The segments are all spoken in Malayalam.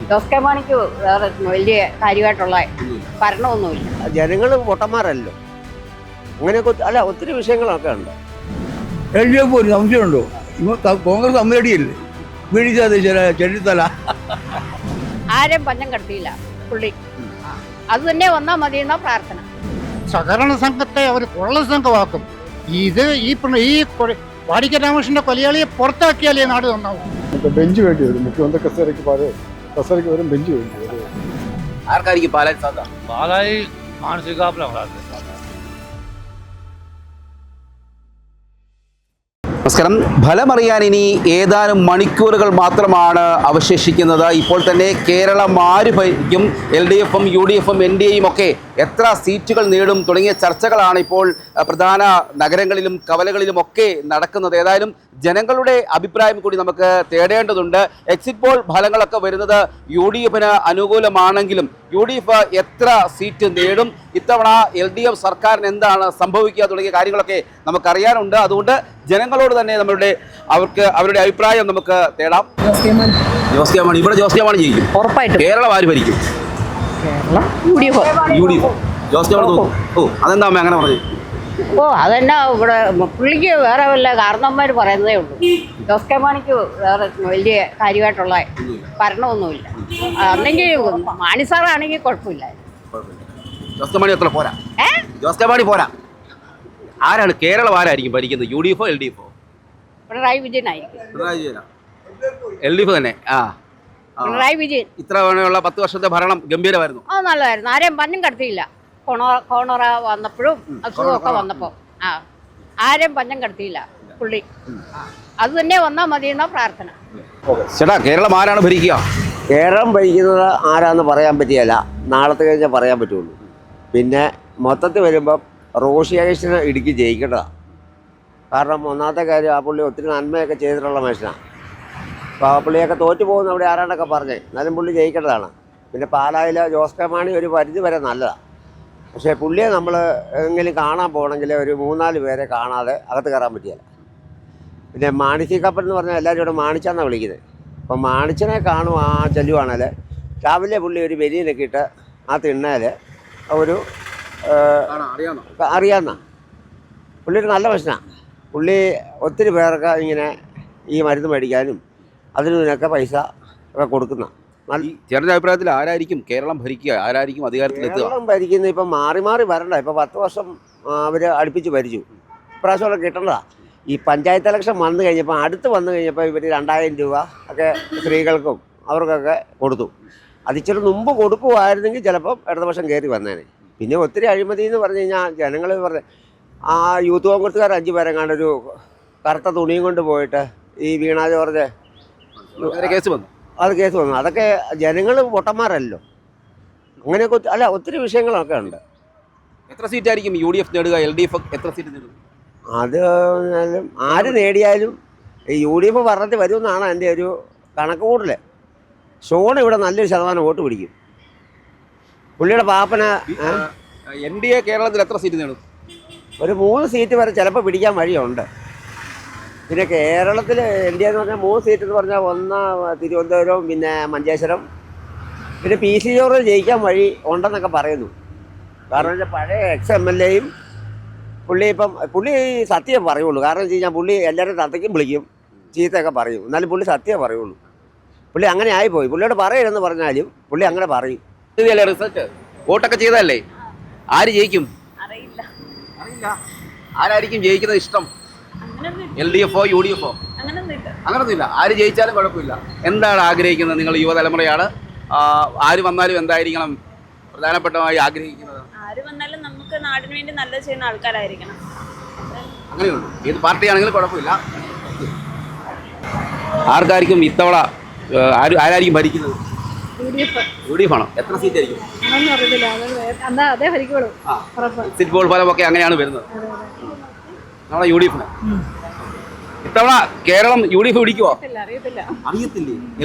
ജോസ് കെ മാണിക്ക് വേറെ വലിയ കാര്യമായിട്ടുള്ള ഭരണമൊന്നുമില്ല. ജനങ്ങൾ പൊട്ടന്മാരല്ലോ. അങ്ങനെയൊക്കെ അല്ല, ഒത്തിരി വിഷയങ്ങളൊക്കെ ഉണ്ട്. LDF ഒരു സംശയമുണ്ടോ? കോൺഗ്രസ് അമ്മയടിയല്ലേ വീടിച്ചാൽ ചെന്നിത്തല ആരും പഞ്ഞം കടത്തിയില്ല പുള്ളി. അത് തന്നെ വന്നാൽ മതി എന്നാ പ്രാർത്ഥന. സഹകരണ സംഘത്തെ അവർ കൊള്ള സംഘമാക്കും. ഇത് ഈ വാടിക്കൽ രാമകൃഷ്ണന്റെ കൊലയാളിയെ പുറത്താക്കിയാലേ നാട് നന്നാവും. ബെഞ്ച് വേണ്ടി വരും. മുഖ്യമന്ത്രി കസേരയ്ക്ക് വരും ബെഞ്ച് വേണ്ടി വരും. ആർക്കായിരിക്കും പാലായി സാധ്യത? പാലായി മാനസികാപനം. നമസ്കാരം. ഫലമറിയാൻ ഇനി ഏതാനും മണിക്കൂറുകൾ മാത്രമാണ് അവശേഷിക്കുന്നത്. ഇപ്പോൾ തന്നെ കേരളം ആര് ഭരിക്കും, LDFും UDFും NDAയും ഒക്കെ എത്ര സീറ്റുകൾ നേടും തുടങ്ങിയ ചർച്ചകളാണ് ഇപ്പോൾ പ്രധാന നഗരങ്ങളിലും കവലകളിലുമൊക്കെ നടക്കുന്നത്. ഏതായാലും ജനങ്ങളുടെ അഭിപ്രായം കൂടി നമുക്ക് തേടേണ്ടതുണ്ട്. എക്സിറ്റ് പോൾ ഫലങ്ങളൊക്കെ വരുന്നത് UDFിന് അനുകൂലമാണെങ്കിലും UDF എത്ര സീറ്റ് നേടും, ഇത്തവണ LDF സർക്കാരിന് എന്താണ് സംഭവിക്കുക തുടങ്ങിയ കാര്യങ്ങളൊക്കെ നമുക്കറിയാനുണ്ട്. അതുകൊണ്ട് ജനങ്ങളോട് തന്നെ അവരുടെ അഭിപ്രായം നമുക്ക് തേടാം. ജോസ് കെ മാണി ഇവിടെ ജോസ് കെ മാണി ജയിക്കും ഉറപ്പായിട്ടും. കേരളം ആര് ഭരിക്കും? കേരളം UDF. ജോസ് കെ മാണി തോന്നും. അതെന്താ അമ്മ അങ്ങനെ പറഞ്ഞു? അതെന്നാ ഇവിടെ പുള്ളിക്ക് വേറെ വല്ല കാരണവന്മാർ പറയുന്നതേ ഉള്ളൂ. ജോസ് കെ മാണിക്ക് വേറെ വലിയ കാര്യമായിട്ടുള്ള ഭരണമൊന്നുമില്ല. അന്നെങ്കിൽ മാണിസാറാണെങ്കിൽ കുഴപ്പമില്ല. ജോസ് കെ മാണി അത്ര പോരാ. ജോസ് കെ മാണി പോരാ. ആരാണ് കേരളം ആരായിരിക്കും ഭരിക്കുന്നത്? UDFോ LDFോ? പിണറായി വിജയനായിരിക്കും. പിണറായി വിജയനാ? LDF തന്നെ. പിണറായി വിജയൻ ഇത്ര വേണമുള്ള 10 വർഷത്തെ ഭരണം ഗംഭീരമായിരുന്നു. അത് നല്ലതായിരുന്നു. ആരെയും പഞ്ഞം കടത്തിയില്ല. കോണറ വന്നപ്പോഴും അസുഖമൊക്കെ വന്നപ്പോൾ ആരെയും പഞ്ഞം കടത്തിയില്ല പുള്ളി. അത് തന്നെ വന്നാൽ മതി എന്നാ പ്രാർത്ഥന. ചേട്ടാ, കേരളം ആരാണ് ഭരിക്കുക? കേരളം ഭരിക്കുന്നത് ആരാന്ന് പറയാൻ പറ്റിയല്ല. നാളത്തെ കഴിഞ്ഞാൽ പറയാൻ പറ്റുള്ളൂ. പിന്നെ മൊത്തത്തിൽ വരുമ്പം റോഷി അഗസ്റ്റിന് ഇടുക്കി ജയിക്കേണ്ടതാണ്. കാരണം ഒന്നാമത്തെ കാര്യം, ആ പുള്ളി ഒത്തിരി നന്മയൊക്കെ ചെയ്തിട്ടുള്ള മനുഷ്യനാണ്. അപ്പോൾ ആ പുള്ളിയൊക്കെ തോറ്റു പോകുന്ന അവിടെ ആരാണ്ടൊക്കെ പറഞ്ഞേ, എന്നാലും പുള്ളി ജയിക്കേണ്ടതാണ്. പിന്നെ പാലായിൽ ജോസ് കെ മാണി ഒരു പരിധി വരെ നല്ലതാണ്. പക്ഷേ പുള്ളിയെ നമ്മൾ എങ്കിലും കാണാൻ പോകണമെങ്കിൽ ഒരു 3-4 പേരെ കാണാതെ അകത്ത് കയറാൻ പറ്റിയല്ല. പിന്നെ മാണിസി കപ്പൽ എന്ന് പറഞ്ഞാൽ എല്ലാവരും ഇവിടെ മാണിച്ചാന്നാണ് വിളിക്കുന്നത്. അപ്പം മാണിച്ചനെ ചെല്ലുവാണെങ്കിൽ രാവിലെ പുള്ളി ഒരു ബനിയനൊക്കെ ഇട്ട് ആ തിണ്ണാൽ ഒരു അറിയാവുന്ന പുള്ളി ഒരു നല്ല മനുഷ്യനാണ്. പുള്ളി ഒത്തിരി പേർക്ക് ഇങ്ങനെ ഈ മരുന്ന് മേടിക്കാനും അതിനൊക്കെ പൈസ ഒക്കെ കൊടുക്കുന്ന. ചേട്ടൻ്റെ അഭിപ്രായത്തിൽ ആരായിരിക്കും കേരളം ഭരിക്കുക? ആരായിരിക്കും അധികാരത്തിലെത്തുക? കേരളം ഭരിക്കുന്ന ഇപ്പം മാറി വരണ്ട. ഇപ്പം 10 വർഷം അവർ അടുപ്പിച്ച് ഭരിച്ചു. ഇപ്രാവശ്യം കിട്ടേണ്ടതാണ്. ഈ പഞ്ചായത്ത് ഇലക്ഷൻ വന്നു കഴിഞ്ഞപ്പോൾ വന്നു കഴിഞ്ഞപ്പോൾ ഇവർ 2000 രൂപ ഒക്കെ സ്ത്രീകൾക്കും അവർക്കൊക്കെ കൊടുത്തു. അതിച്ചിരി മുമ്പ് കൊടുക്കുമായിരുന്നെങ്കിൽ ചിലപ്പം ഇടതുപക്ഷം കയറി വന്നേനെ. പിന്നെ ഒത്തിരി അഴിമതി എന്ന് പറഞ്ഞു കഴിഞ്ഞാൽ ജനങ്ങൾ പറഞ്ഞ ആ യൂത്ത് കോൺഗ്രസ്സുകാർ 5 പേരെ കണ്ടൊരു കറുത്ത തുണിയും കൊണ്ട് പോയിട്ട് ഈ വീണ ജോർജ് കേസ് വന്നു. കേസ് വന്നു. അതൊക്കെ ജനങ്ങൾ പൊട്ടന്മാരല്ലോ. അങ്ങനെയൊക്കെ അല്ല, ഒത്തിരി വിഷയങ്ങളൊക്കെ ഉണ്ട്. എത്ര സീറ്റായിരിക്കും UDF നേടുക? LDF എത്ര സീറ്റ് നേടും? അത് ആര് നേടിയാലും UDF ഭരണത്തിൽ വരുമെന്നാണ് എൻ്റെ ഒരു കണക്ക് കൂടൽ. ഷോൺ ഇവിടെ നല്ലൊരു ശതമാനം വോട്ട് പിടിക്കും. പുള്ളിയുടെ പാപ്പന NDA കേരളത്തിൽ എത്ര സീറ്റ് നേടും? ഒരു 3 സീറ്റ് വരെ ചിലപ്പോൾ പിടിക്കാൻ വഴിയുണ്ട്. പിന്നെ കേരളത്തിൽ NDA എന്ന് പറഞ്ഞാൽ 3 സീറ്റ് എന്ന് പറഞ്ഞാൽ ഒന്ന് തിരുവനന്തപുരം, പിന്നെ മഞ്ചേശ്വരം, പിന്നെ PC ജോർജ് ജയിക്കാൻ വഴി ഉണ്ടെന്നൊക്കെ പറയുന്നു. കാരണം വെച്ചാൽ പഴയ XMLAയും പുള്ളി സത്യം പറയുള്ളൂ. കാരണം വെച്ച് കഴിഞ്ഞാൽ പുള്ളി എല്ലാവരും തത്തയ്ക്കും വിളിക്കും, ചീത്തയൊക്കെ പറയും. എന്നാലും പുള്ളി സത്യമേ പറയുള്ളൂ. പുള്ളി അങ്ങനെ ആയിപ്പോയി. പുള്ളിയോട് പറയരുതെന്ന് പറഞ്ഞാലും പുള്ളി അങ്ങനെ പറയും. റിസൾട്ട് വോട്ടൊക്കെ ചെയ്തതല്ലേ? ആര് ജയിക്കും? അറിയില്ല. ആരായിരിക്കും ജയിക്കുന്നത് ഇഷ്ടം? LDFോ UDFോ? അങ്ങനൊന്നുമില്ല. ആര് ജയിച്ചാലും കുഴപ്പമില്ല. എന്താണ് ആഗ്രഹിക്കുന്നത്? നിങ്ങൾ യുവതലമുറയാണ്. ആര് വന്നാലും എന്തായിരിക്കണം പ്രധാനപ്പെട്ടമായി ആഗ്രഹിക്കുന്നത്? ആര് വന്നാലും നമുക്ക് നാടിന് വേണ്ടി നല്ലത് ചെയ്യുന്ന ആൾക്കാരായിരിക്കണം. അങ്ങനെയുള്ളൂ. ഏത് പാർട്ടിയാണെങ്കിലും കുഴപ്പമില്ല. ആർക്കായിരിക്കും ഇത്തവണ ആരായിരിക്കും ഭരിക്കുന്നത്? UDF ആണോ? എത്ര സീറ്റ് ആയിരിക്കും? എക്സിറ്റ് പോൾ ഫലമൊക്കെ അങ്ങനെയാണ് വരുന്നത്. നമ്മളെ UDFന് ഇത്തവണ കേരളം UDF പിടിക്കുവോ? അറിയത്തില്ലേ?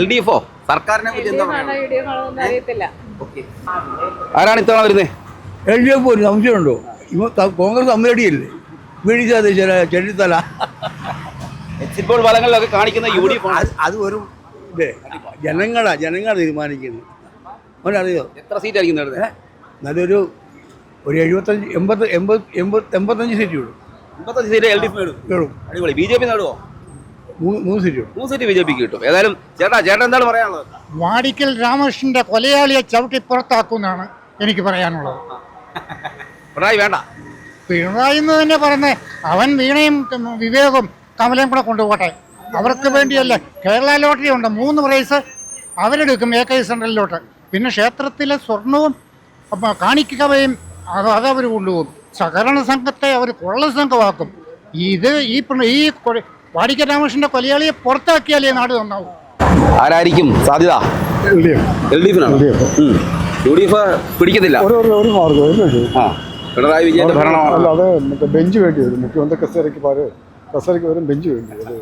LDFോ? സർക്കാരിനെ കുറിച്ച് എന്താ പറയുക? ആരാണ് ഇത്തവണ വരുന്നത്? LDF ഒരു സംശയമുണ്ടോ? കോൺഗ്രസ് അമ്മയടിയല്ലേ വീടിച്ചാൽ ചെന്നിത്തല എക്സിറ്റ് പോൾ ഫലങ്ങളിലൊക്കെ കാണിക്കുന്ന UDF അത് വെറും ഇതേ ജനങ്ങളാ തീരുമാനിക്കുന്നത്. അവനറിയോ എത്ര സീറ്റായിരിക്കും നേടുന്നത്? നല്ലൊരു 85 സീറ്റ് വിടും. 55 സീറ്റ് LDF നേടും. അടിപൊളി. BJP നേടുമോ? 3 സീറ്റ് വിടും. 3 സീറ്റ് BJPക്ക് കിട്ടും. ഏതായാലും ചേട്ടൻ എന്താണ് പറയാനുള്ളത്? വാടിക്കൽ രാമകൃഷ്ണന്റെ കൊലയാളിയെ ചവിട്ടി പുറത്താക്കുമെന്നാണ് എനിക്ക് പറയാനുള്ളത്. പിണറായി വേണ്ട. പിണറായി എന്ന് തന്നെ പറയുന്നത് അവൻ വീണയും വിവേകും കമലയും കൂടെ കൊണ്ടുപോട്ടെ. അവർക്ക് വേണ്ടിയല്ലേ. കേരള ലോട്ടറി ഉണ്ട്, 3 പ്രൈസ് അവരെടുക്കും AK സെൻട്രലിലോട്ട്. പിന്നെ ക്ഷേത്രത്തിലെ സ്വർണവും കാണിക്കുകയും അതവർ കൊണ്ടുപോകും. സഹകരണ സംഘത്തെ അവർ കൊള്ള സംഘമാക്കും. ഇത് ഈ വാടിക്കൽ രാമകൃഷ്ണന്റെ കൊലയാളിയെ പുറത്താക്കിയാലേ നാട് നന്നാവും. ആരായിരിക്കും സാധ്യത? LDF നാണ്. UDF പിടിക്കത്തില്ല. ഒരു മാർഗം പിണറായി വിജയന്റെ ഭരണം അല്ലാതെ മറ്റേ ബെഞ്ച് വേണ്ടി വരും. മുഖ്യമന്ത്രി കസേരയ്ക്ക് വരും ബെഞ്ച് വേണ്ടി വരും.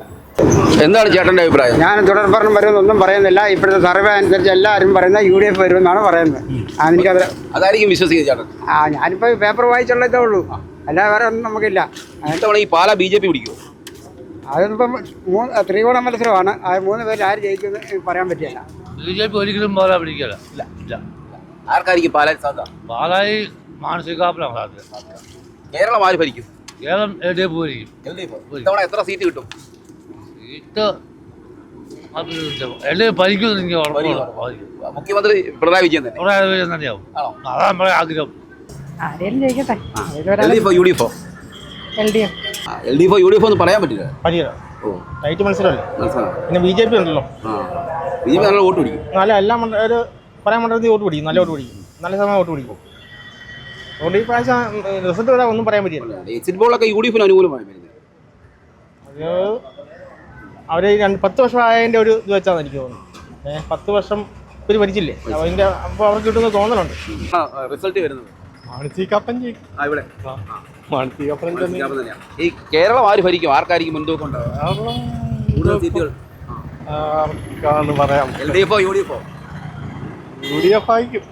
എന്താണ് ചേട്ടന്റെ അഭിപ്രായം? ഞാൻ തുടർഭരണം വരുമെന്നൊന്നും പറയുന്നില്ല. ഇപ്പോഴത്തെ സർവേ അനുസരിച്ച് എല്ലാവരും പറയുന്നത് UDF വരുമെന്നാണ് പറയുന്നത്. എനിക്കത് അതായിരിക്കും വിശ്വസിക്കുന്നത് ചേട്ടൻ. ഞാനിപ്പോൾ പേപ്പർ വായിച്ചുള്ളതേ ഉള്ളൂ, അല്ലാതെ വേറെ ഒന്നും നമുക്കില്ല. ഇത്തവണ ഈ പാലാ BJP പിടിക്കുമോ? അതിപ്പം ത്രികോണ മത്സരമാണ്. അത് 3 പേര് ആര് ജയിക്കുമെന്ന് പറയാൻ പറ്റില്ല. BJP ഒരിക്കലും പാലാ പിടിക്കില്ല. ഇല്ല. ആർക്കായിരിക്കും പാലാ സാധ്യത? പാലായി മാനസികാപ്പനാണ് സാധ്യത. കേരളം ആര് ഭരിക്കും? കേരളം LDF ഭരിക്കും. ഇത്തവണ എത്ര സീറ്റ് കിട്ടും? സീറ്റ് LDF ഭരിക്കുമെന്ന് എനിക്ക് ഉറപ്പാണ്. മുഖ്യമന്ത്രി പിണറായി വിജയൻ തന്നെ. പിണറായി വിജയൻ തന്നെയാവും. അതാണ് നമ്മുടെ ആഗ്രഹം. LDF UDF? LDF UDF ഒന്നും പറയാൻ പറ്റില്ല. നൈറ്റ് മത്സരമല്ലേ. പിന്നെ BJP ഉണ്ടല്ലോ. BJP നല്ല വോട്ട് പിടിക്കും. നല്ല എല്ലാം ഒരു പറയാൻ മണ്ഡലത്തിൽ വോട്ട് പിടിക്കും. നല്ല വോട്ട് പിടിക്കും. നല്ല സമയം വോട്ട് പിടിക്കും. അതുകൊണ്ട് ഈ പ്രാവശ്യം റിസൾട്ട് വരാൻ ഒന്നും പറയാൻ പറ്റില്ല. എക്സിറ്റ് പോളൊക്കെ UDFന് അനുകൂലമായി വരുന്നത്. അവർ 10 വർഷം ആയതിൻ്റെ ഒരു ഇത് വെച്ചാണ് എനിക്ക് തോന്നുന്നത്. 10 വർഷം ഇവർ ഭരിച്ചില്ലേ, അതിൻ്റെ അപ്പോൾ അവർക്ക് കിട്ടുന്ന തോന്നലുണ്ട്. റിസൾട്ട് വരുന്നത് ഇവിടെ ഈ കേരളം ആര് ഭരിക്കും? ആർക്കായിരിക്കും മുൻതൂക്കം ഉണ്ടാവുക? സീറ്റുകൾ പറയാം. LDF UDF UDF ആയിരിക്കും.